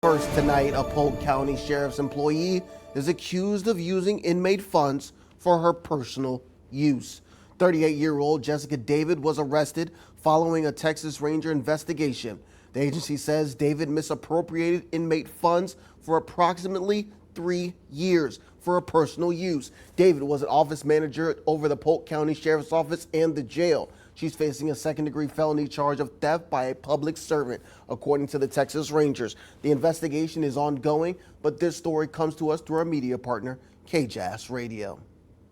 First tonight, a Polk County Sheriff's employee is accused of using inmate funds for her personal use. 38-year-old Jessica David was arrested following a Texas Ranger investigation. The agency says David misappropriated inmate funds for approximately 3 years for her personal use. David was an office manager over the Polk County Sheriff's Office and the jail. She's facing a second-degree felony charge of theft by a public servant, according to the Texas Rangers. The investigation is ongoing, but this story comes to us through our media partner, KJAS Radio.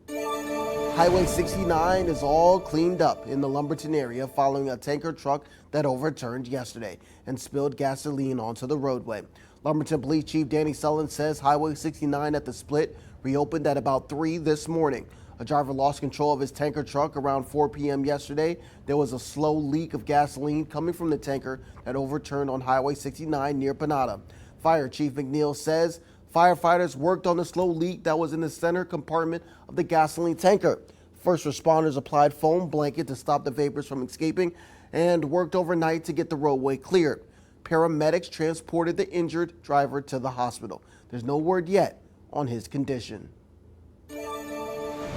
Highway 69 is all cleaned up in the Lumberton area following a tanker truck that overturned yesterday and spilled gasoline onto the roadway. Lumberton Police Chief Danny Sullen says Highway 69 at the split reopened at about 3 this morning. A driver lost control of his tanker truck around 4 p.m. yesterday. There was a slow leak of gasoline coming from the tanker that overturned on Highway 69 near Panada. Fire Chief McNeil says firefighters worked on the slow leak that was in the center compartment of the gasoline tanker. First responders applied foam blanket to stop the vapors from escaping and worked overnight to get the roadway cleared. Paramedics transported the injured driver to the hospital. There's no word yet on his condition.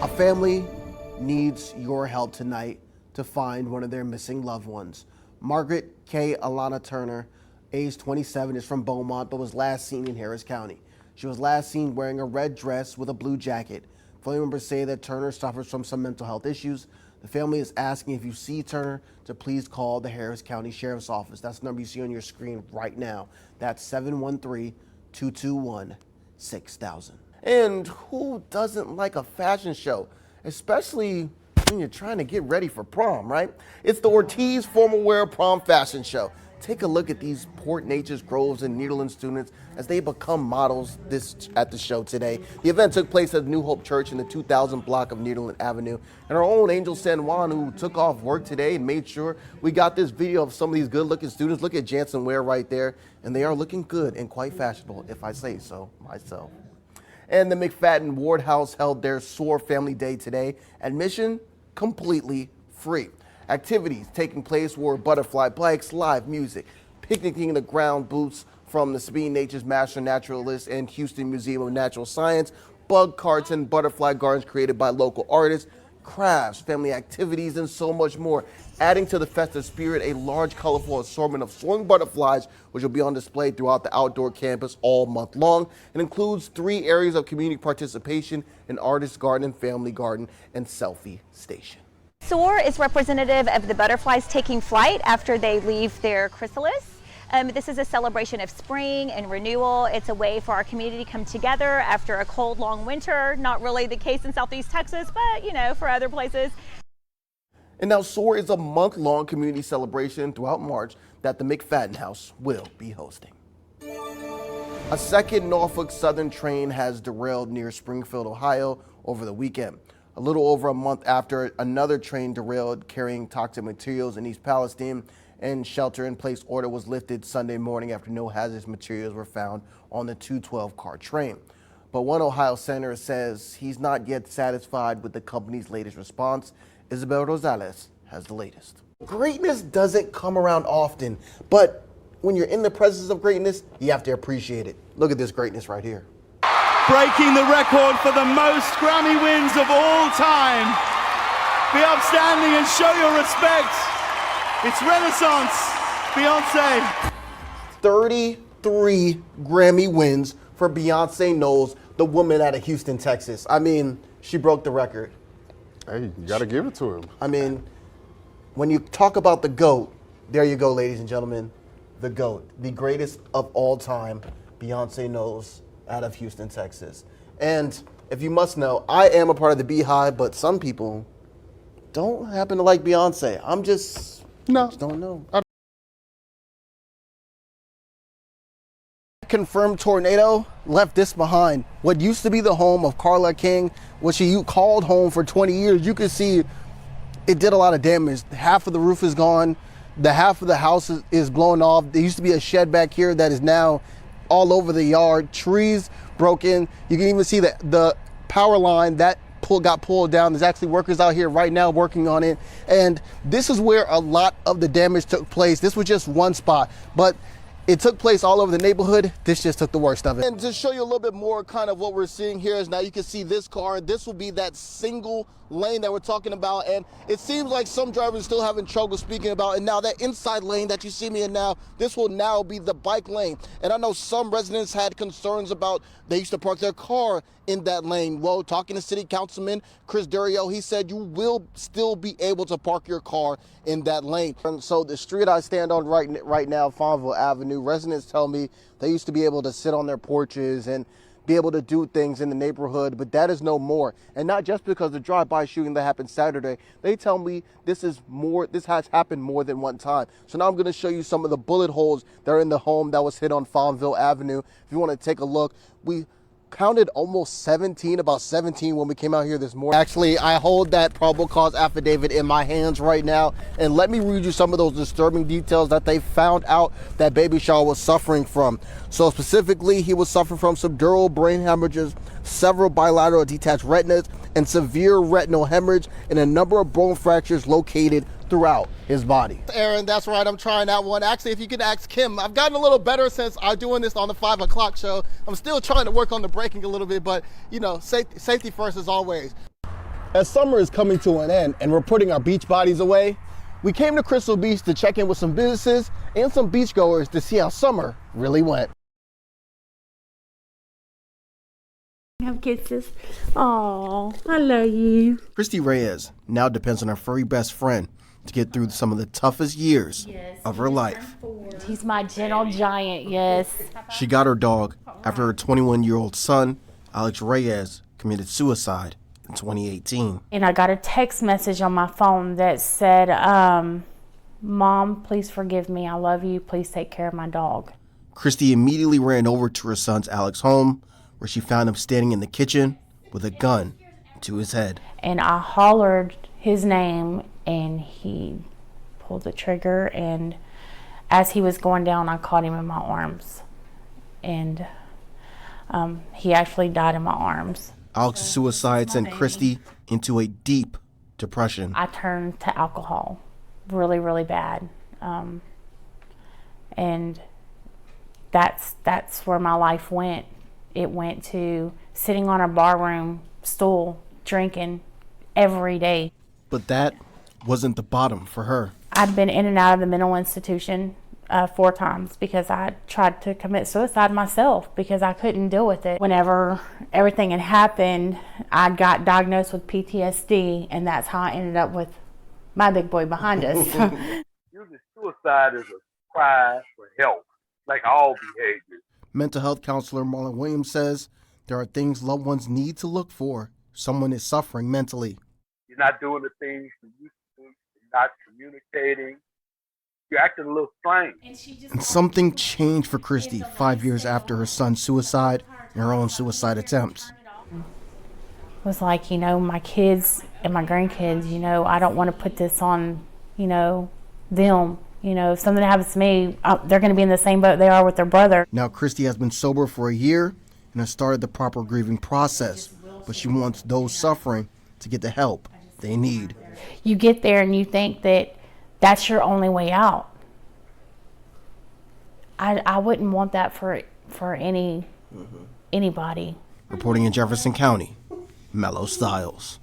A family needs your help tonight to find one of their missing loved ones. Margaret K. Alana Turner, age 27, is from Beaumont, but was last seen in Harris County. She was last seen wearing a red dress with a blue jacket. Family members say that Turner suffers from some mental health issues. The family is asking if you see Turner to please call the Harris County Sheriff's Office. That's the number you see on your screen right now. That's 713-221-6000. And who doesn't like a fashion show, especially when you're trying to get ready for prom, right? It's the Ortiz Formal Wear Prom Fashion Show. Take a look at these Port Neches, Groves, and Nederland students as they become models at the show today. The event took place at New Hope Church in the 2000 block of Nederland Avenue. And our own Angel San Juan, who took off work today and made sure we got this video of some of these good-looking students. Look at Jansen Ware right there. And they are looking good and quite fashionable, if I say so myself. And the McFadden Ward House held their SOAR Family Day today. Admission completely free. Activities taking place were butterfly bikes, live music, picnicking in the ground booths from the Sabine Nature's Master Naturalist and Houston Museum of Natural Science, bug carts and butterfly gardens created by local artists, crafts, family activities, and so much more. Adding to the festive spirit, a large, colorful assortment of soaring butterflies, which will be on display throughout the outdoor campus all month long. It includes 3 areas of community participation: an artist garden, family garden, and selfie station. SOAR is representative of the butterflies taking flight after they leave their chrysalis. This is a celebration of spring and renewal. It's a way for our community to come together after a cold, long winter. Not really the case in Southeast Texas, but for other places. And now SOAR is a month-long community celebration throughout March that the McFadden House will be hosting. A second Norfolk Southern train has derailed near Springfield, Ohio over the weekend. A little over a month after another train derailed carrying toxic materials in East Palestine, and shelter-in-place order was lifted Sunday morning after no hazardous materials were found on the 212-car train. But one Ohio senator says he's not yet satisfied with the company's latest response. Isabel Rosales has the latest. Greatness doesn't come around often, but when you're in the presence of greatness, you have to appreciate it. Look at this greatness right here. Breaking the record for the most Grammy wins of all time. Be upstanding and show your respect. It's Renaissance, Beyonce. 33 Grammy wins for Beyonce Knowles, the woman out of Houston, Texas. I mean, she broke the record. Hey, you got to give it to him. I mean, when you talk about the GOAT, there you go, ladies and gentlemen. The GOAT, the greatest of all time, Beyonce Knowles out of Houston, Texas. And if you must know, I am a part of the Beehive, but some people don't happen to like Beyonce. I just don't know. Confirmed tornado left this behind. What used to be the home of Carla King, what she called home for 20 years, you can see it did a lot of damage. Half of the roof is gone. The half of the house is blown off. There used to be a shed back here that is now all over the yard. Trees broken. You can even see the power line that got pulled down. There's actually workers out here right now working on it. And this is where a lot of the damage took place. This was just one spot. But It took place all over the neighborhood. This just took the worst of it. And to show you a little bit more kind of what we're seeing here is now you can see this car. This will be that single lane that we're talking about. And it seems like some drivers still having trouble speaking about. And now that inside lane that you see me in now, this will now be the bike lane. And I know some residents had concerns about they used to park their car in that lane. Well, talking to City Councilman Chris Durio, he said you will still be able to park your car in that lane. And so the street I stand on right now, Farmville Avenue, residents tell me they used to be able to sit on their porches and be able to do things in the neighborhood, but that is no more. And not just because the drive-by shooting that happened Saturday, they tell me this has happened more than one time. So now I'm gonna show you some of the bullet holes that are in the home that was hit on Farmville Avenue. If you wanna take a look, we counted almost 17, about 17 when we came out here this morning. Actually, I hold that probable cause affidavit in my hands right now, and let me read you some of those disturbing details that they found out that Baby Shaw was suffering from. So specifically, he was suffering from subdural brain hemorrhages, several bilateral detached retinas, and severe retinal hemorrhage, and a number of bone fractures located throughout his body. Aaron, that's right, I'm trying that one. Actually, if you could ask Kim, I've gotten a little better since I'm doing this on the 5 o'clock show. I'm still trying to work on the braking a little bit, but you know, safety first as always. As summer is coming to an end and we're putting our beach bodies away, we came to Crystal Beach to check in with some businesses and some beachgoers to see how summer really went. Have kisses. Oh, I love you. Christy Reyes now depends on her furry best friend to get through some of the toughest years of her life. He's my gentle giant, yes. She got her dog after her 21-year-old son, Alex Reyes, committed suicide in 2018. And I got a text message on my phone that said, Mom, please forgive me. I love you. Please take care of my dog. Christy immediately ran over to her son's Alex home, where she found him standing in the kitchen with a gun to his head. And I hollered his name, and he pulled the trigger, and as he was going down, I caught him in my arms, and he actually died in my arms. Alex's suicide sent Christy into a deep depression. I turned to alcohol really, really bad, and that's where my life went. It went to sitting on a barroom stool, drinking every day. But that wasn't the bottom for her. I'd been in and out of the mental institution 4 times because I tried to commit suicide myself because I couldn't deal with it. Whenever everything had happened, I got diagnosed with PTSD, and that's how I ended up with my big boy behind us. Usually suicide is a cry for help, like all behaviors. Mental health counselor Marlon Williams says there are things loved ones need to look for if someone is suffering mentally. You're not doing the things you used to do. You're not communicating. You're acting a little strange. And something changed for Christy 5 years after her son's suicide and her own suicide attempts. It was like, my kids and my grandkids, I don't want to put this on, them. If something happens to me, they're going to be in the same boat they are with their brother. Now Christy has been sober for a year and has started the proper grieving process, but she wants those suffering to get the help they need. You get there and you think that that's your only way out. I wouldn't want that for anybody. Reporting in Jefferson County, Mello Styles.